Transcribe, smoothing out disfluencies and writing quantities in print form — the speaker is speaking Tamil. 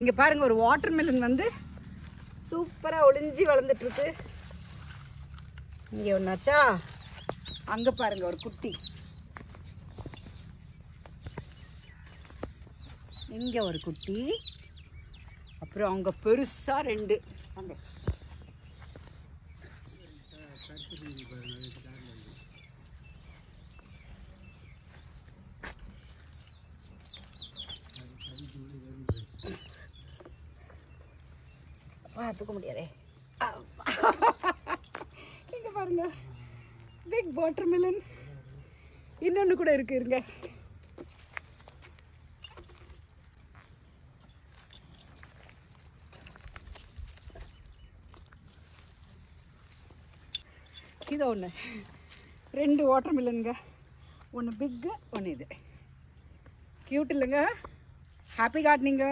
இங்கே பாருங்கள், ஒரு வாட்டர் மெலன் வந்து சூப்பராக ஒளிஞ்சி வளர்ந்துட்டுருக்கு. இங்கே ஒன்றாச்சா, அங்கே பாருங்கள் ஒரு குட்டி, இங்கே ஒரு குட்டி, அப்புறம் அங்கே பெருசாக 2. அங்கே தூக்க முடியாதே. இங்கே பாருங்க, பிக் வாட்டர் மெலன். இன்னொன்று கூட இருக்கு, இருங்க. இது ஒன்று, 2 வாட்டர் மெலனுங்க. ஒன்று பிக்கு, ஒன்று இது. க்யூட் இல்லைங்க? ஹாப்பி கார்டனிங்க.